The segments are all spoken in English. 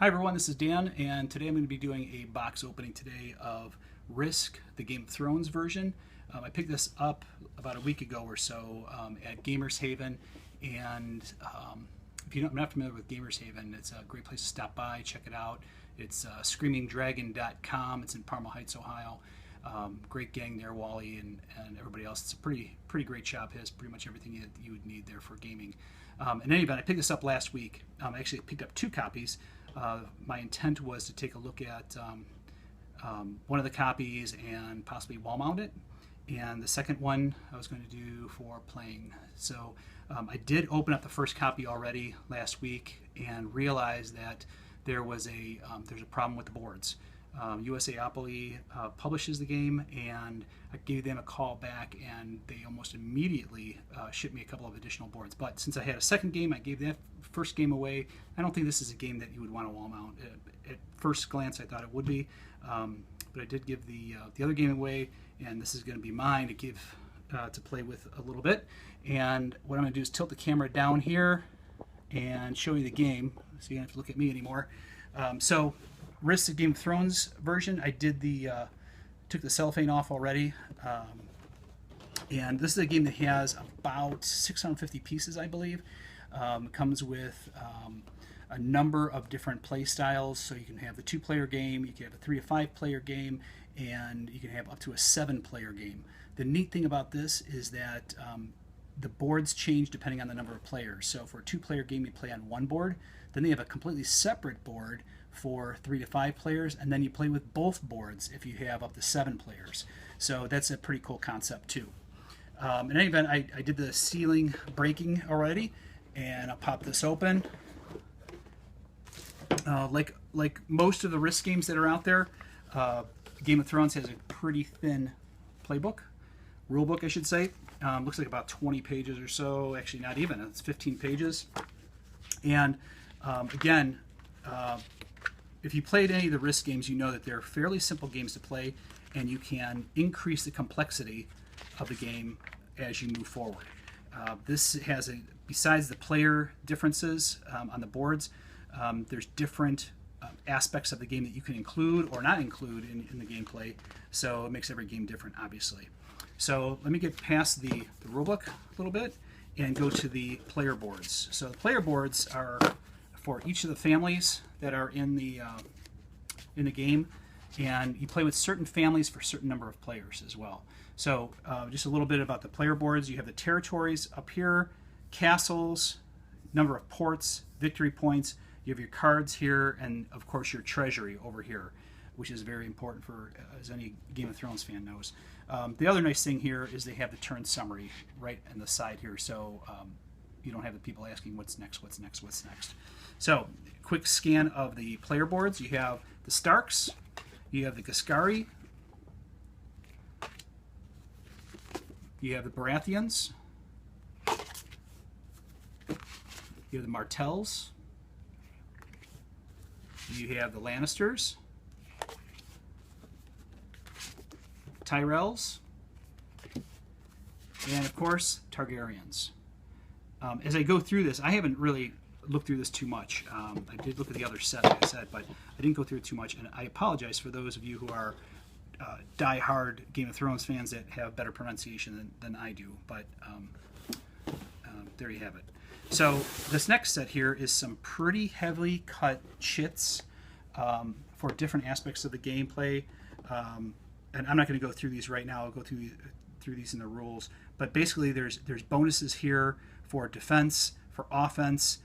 Hi everyone, this is Dan, and today I'm going to be doing a box opening today of Risk, the Game of Thrones version. I picked this up about a week ago or so at Gamers Haven, and if you're not familiar with Gamers Haven, it's a great place to stop by, check it out. It's screamingdragon.com. It's in Parma Heights, Ohio. Great gang there, Wally and everybody else. It's a pretty great shop. It has pretty much everything you would need there for gaming. In any event, I picked this up last week. I actually picked up two copies. My intent was to take a look at one of the copies and possibly wall mount it, and the second one I was going to do for playing. So I did open up the first copy already last week and realized that there's a problem with the boards. USAopoly publishes the game, and I gave them a call back, and they almost immediately shipped me a couple of additional boards. But since I had a second game, I gave that first game away. I don't think this is a game that you would want to wall mount. At first glance, I thought it would be, but I did give the other game away, and this is going to be mine to give to play with a little bit. And what I'm going to do is tilt the camera down here and show you the game, so you don't have to look at me anymore. So Risk the Game of Thrones version, I did took the cellophane off already, and this is a game that has about 650 pieces, I believe. It comes with a number of different play styles, so you can have the 2-player game, you can have a 3 to 5 player game, and you can have up to a 7-player game. The neat thing about this is that the boards change depending on the number of players. So for a 2-player game, you play on one board. Then they have a completely separate board for 3 to 5 players, and then you play with both boards if you have up to 7 players. So that's a pretty cool concept too. In any event, I did the sealing breaking already, and I'll pop this open. Like most of the Risk games that are out there, Game of Thrones has a pretty thin playbook, rulebook I should say. Looks like about 20 pages or so. Actually, not even. It's 15 pages. And again, if you played any of the Risk games, you know that they're fairly simple games to play, and you can increase the complexity of the game as you move forward. This has besides the player differences on the boards, there's different aspects of the game that you can include or not include in the gameplay, so it makes every game different, obviously. So let me get past the rulebook a little bit and go to the player boards. So the player boards are for each of the families that are in the game, and you play with certain families for a certain number of players as well. So just a little bit about the player boards. You have the territories up here, castles, number of ports, victory points. You have your cards here, and of course your treasury over here, which is very important for, as any Game of Thrones fan knows. The other nice thing here is they have the turn summary right on the side here, so you don't have the people asking what's next, what's next, what's next. So, quick scan of the player boards. You have the Starks, you have the Giscari, you have the Baratheons, you have the Martells, you have the Lannisters, Tyrells, and of course Targaryens. As I go through this, I haven't really looked through this too much. I did look at the other set, like I said, but I didn't go through it too much, and I apologize for those of you who are die-hard Game of Thrones fans that have better pronunciation than I do, but there you have it. So this next set here is some pretty heavily cut chits for different aspects of the gameplay, and I'm not going to go through these right now. I'll go through these in the rules, but basically there's bonuses here for defense, for offense.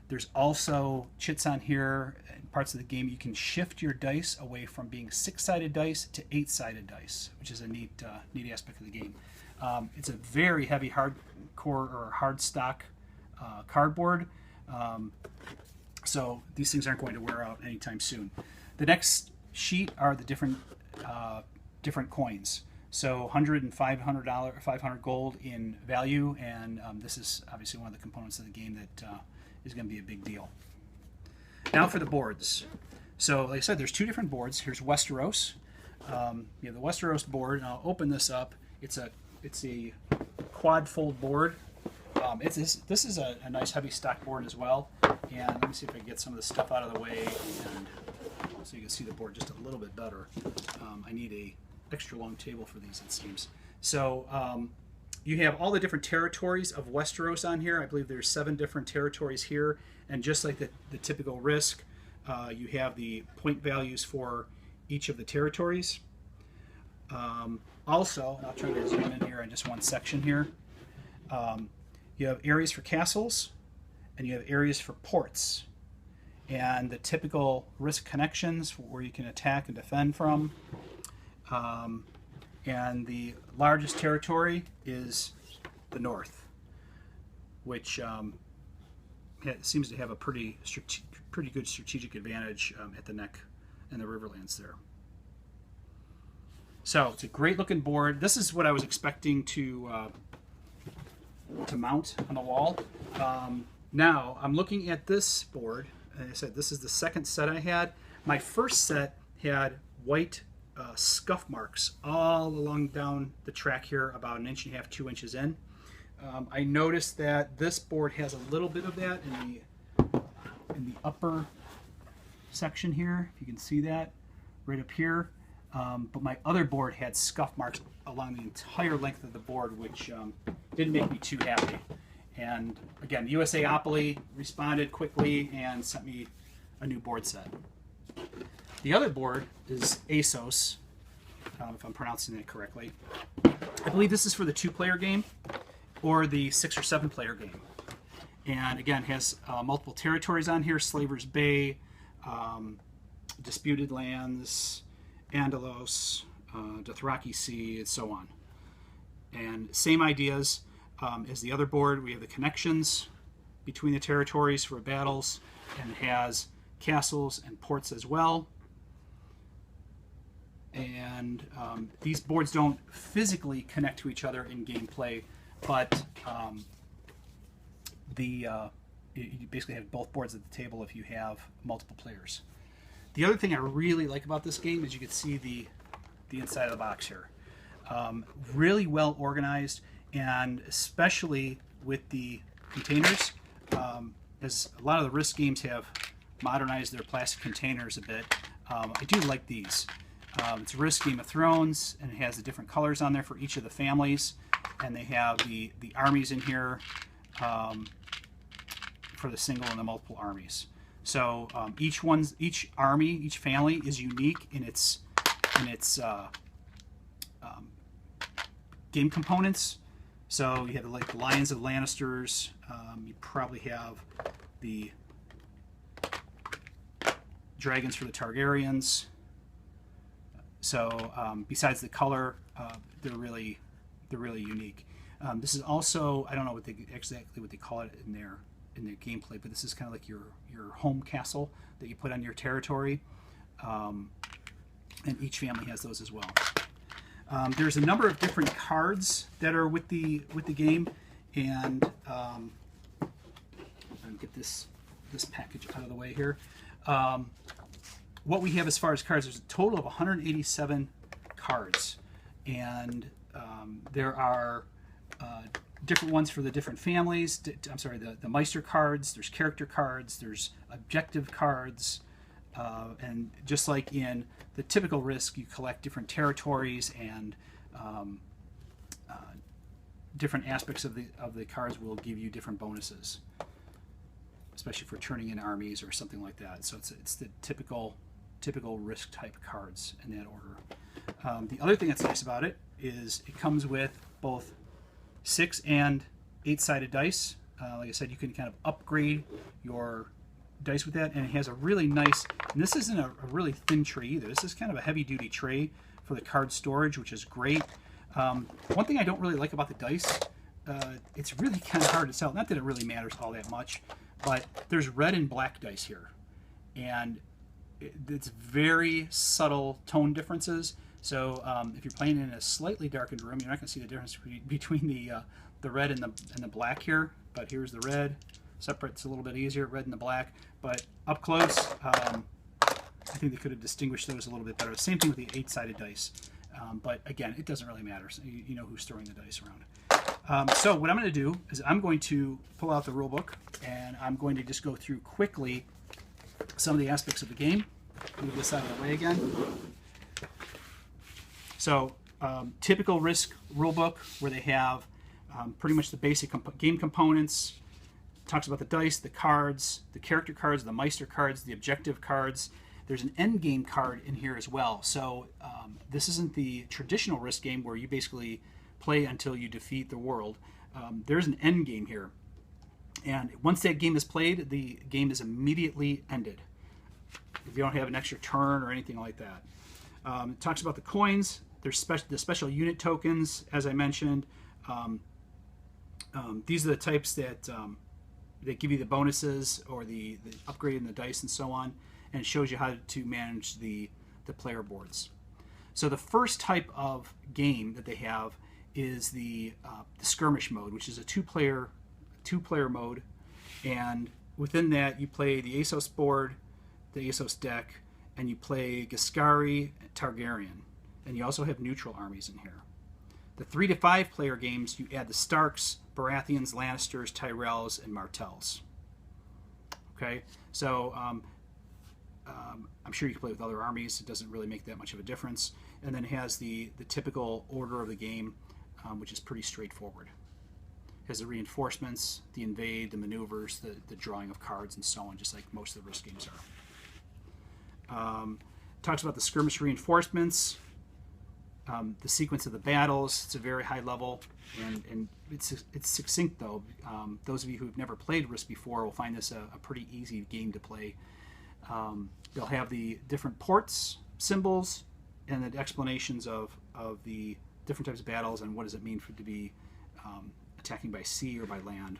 There's also chits on here in parts of the game. You can shift your dice away from being 6-sided dice to 8-sided dice, which is a neat aspect of the game. It's a very heavy hardcore or hard stock cardboard, so these things aren't going to wear out anytime soon. The next sheet are the different coins. So $100 and $500 gold in value, and this is obviously one of the components of the game that is going to be a big deal. Now for the boards. So like I said, there's two different boards. Here's Westeros. You have the Westeros board, and I'll open this up. It's a quad fold board, This is a nice heavy stock board as well. And let me see if I can get some of the stuff out of the way, and so you can see the board just a little bit better. I need a extra long table for these, it seems. So you have all the different territories of Westeros on here. I believe there's 7 different territories here, and just like the typical Risk, you have the point values for each of the territories. Also, and I'll try to zoom in here on just one section here. You have areas for castles, and you have areas for ports, and the typical Risk connections where you can attack and defend from. And the largest territory is the north, which seems to have a pretty good strategic advantage at the neck and the Riverlands there. So it's a great looking board. This is what I was expecting to mount on the wall. Now I'm looking at this board, and I said this is the second set I had. My first set had white scuff marks all along down the track here, about 1.5 inches, 2 inches in. I noticed that this board has a little bit of that in the upper section here, if you can see that right up here. But my other board had scuff marks along the entire length of the board, which didn't make me too happy. And again, USAopoly responded quickly and sent me a new board set. The other board is ASOS, if I'm pronouncing it correctly. I believe this is for the 2-player game or the 6 or 7-player game. And again, has multiple territories on here: Slaver's Bay, Disputed Lands, Andalos, Dothraki Sea, and so on. And same ideas as the other board. We have the connections between the territories for battles, and it has castles and ports as well. And these boards don't physically connect to each other in gameplay, but you basically have both boards at the table if you have multiple players. The other thing I really like about this game is you can see the inside of the box here. Really well organized, and especially with the containers, as a lot of the Risk games have modernized their plastic containers a bit. I do like these. It's Risk Game of Thrones, and it has the different colors on there for each of the families, and they have the armies in here for the single and the multiple armies. So each army, each family is unique in its game components. So you have like the Lions of the Lannisters. You probably have the dragons for the Targaryens. So besides the color, they're really unique. This is also, I don't know exactly what they call it in their gameplay, but this is kind of like your home castle that you put on your territory, and each family has those as well. There's a number of different cards that are with the game, and I'll get this package out of the way here. What we have as far as cards, there's a total of 187 cards, and there are different ones for the different families. I'm sorry, the Meister cards, there's character cards, there's objective cards, and just like in the typical Risk, you collect different territories, and different aspects of the cards will give you different bonuses, especially for turning in armies or something like that. So it's the typical Risk type cards in that order. The other thing that's nice about it is it comes with both 6 and 8-sided dice. Like I said, you can kind of upgrade your dice with that, and it has a really nice, and this isn't a really thin tray either. This is kind of a heavy duty tray for the card storage, which is great. One thing I don't really like about the dice, it's really kind of hard to tell. Not that it really matters all that much, but there's red and black dice here, and it's very subtle tone differences. So if you're playing in a slightly darkened room, you're not going to see the difference between the red and the black here. But here's the red. Separates a little bit easier, red and the black. But up close, I think they could have distinguished those a little bit better. Same thing with the 8-sided dice. But again, it doesn't really matter. So you know who's throwing the dice around. So what I'm going to do is I'm going to pull out the rule book, and I'm going to just go through quickly some of the aspects of the game. Move this out of the way again. So typical Risk rule book, where they have pretty much the basic game components. Talks about the dice, the cards, the character cards, the Meister cards, the objective cards. There's an end game card in here as well. So this isn't the traditional Risk game where you basically play until you defeat the world. There's an end game here. And once that game is played, the game is immediately ended. If you don't have an extra turn or anything like that. It talks about the coins. There's the special unit tokens, as I mentioned. These are the types that give you the bonuses or the upgrade in the dice and so on. And it shows you how to manage the player boards. So the first type of game that they have is the skirmish mode, which is a two-player mode. And within that, you play the ASOS board, the ASOS deck, and you play Giscari, Targaryen. And you also have neutral armies in here. The 3 to 5 player games, you add the Starks, Baratheons, Lannisters, Tyrells, and Martells. Okay, so I'm sure you can play with other armies. It doesn't really make that much of a difference. And then it has the typical order of the game, which is pretty straightforward. It has the reinforcements, the invade, the maneuvers, the drawing of cards, and so on, just like most of the Risk games are. Talks about the skirmish reinforcements, the sequence of the battles. It's a very high level, and it's succinct though. Those of you who've never played Risk before will find this a pretty easy game to play. They'll have the different ports, symbols, and the explanations of the different types of battles and what does it mean to be attacking by sea or by land.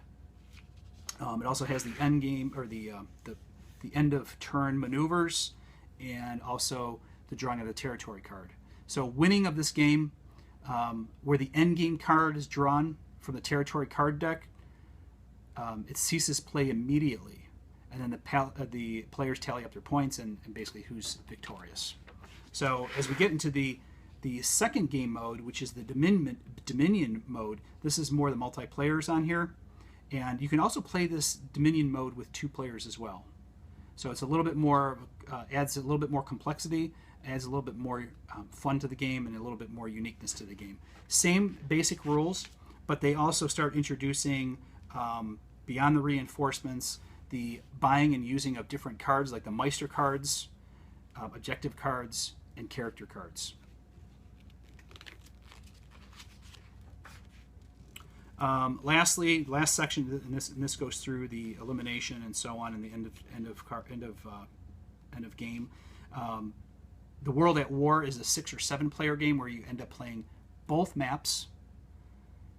It also has the end game, or the end of turn maneuvers, and also the drawing of the territory card. So winning of this game, where the end game card is drawn from the territory card deck, it ceases play immediately, and then the players tally up their points and basically who's victorious. So as we get into the second game mode, which is the Dominion mode, this is more the multiplayers on here, and you can also play this Dominion mode with 2 players as well. So it's a little bit more, adds a little bit more complexity, adds a little bit more fun to the game, and a little bit more uniqueness to the game. Same basic rules, but they also start introducing, beyond the reinforcements, the buying and using of different cards, like the Meister cards, objective cards, and character cards. Lastly, last section, and this goes through the elimination and so on, and the end of game. The World at War is a 6 or 7 player game where you end up playing both maps.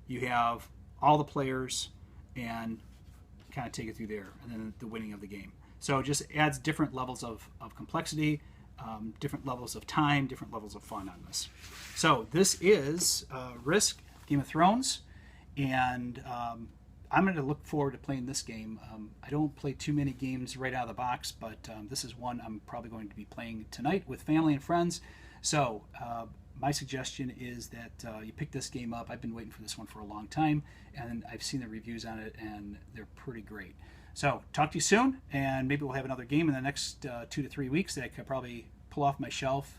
You have all the players and kind of take it through there, and then the winning of the game. So it just adds different levels of complexity, different levels of time, different levels of fun on this. So this is Risk, Game of Thrones. And I'm going to look forward to playing this game. I don't play too many games right out of the box, but this is one I'm probably going to be playing tonight with family and friends. So my suggestion is that you pick this game up. I've been waiting for this one for a long time, and I've seen the reviews on it, and they're pretty great. So talk to you soon, and maybe we'll have another game in the next 2 to 3 weeks that I could probably pull off my shelf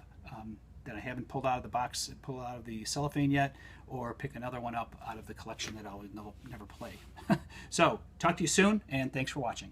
that I haven't pulled out of the box, pull out of the cellophane yet, or pick another one up out of the collection that I'll never play. So talk to you soon, and thanks for watching.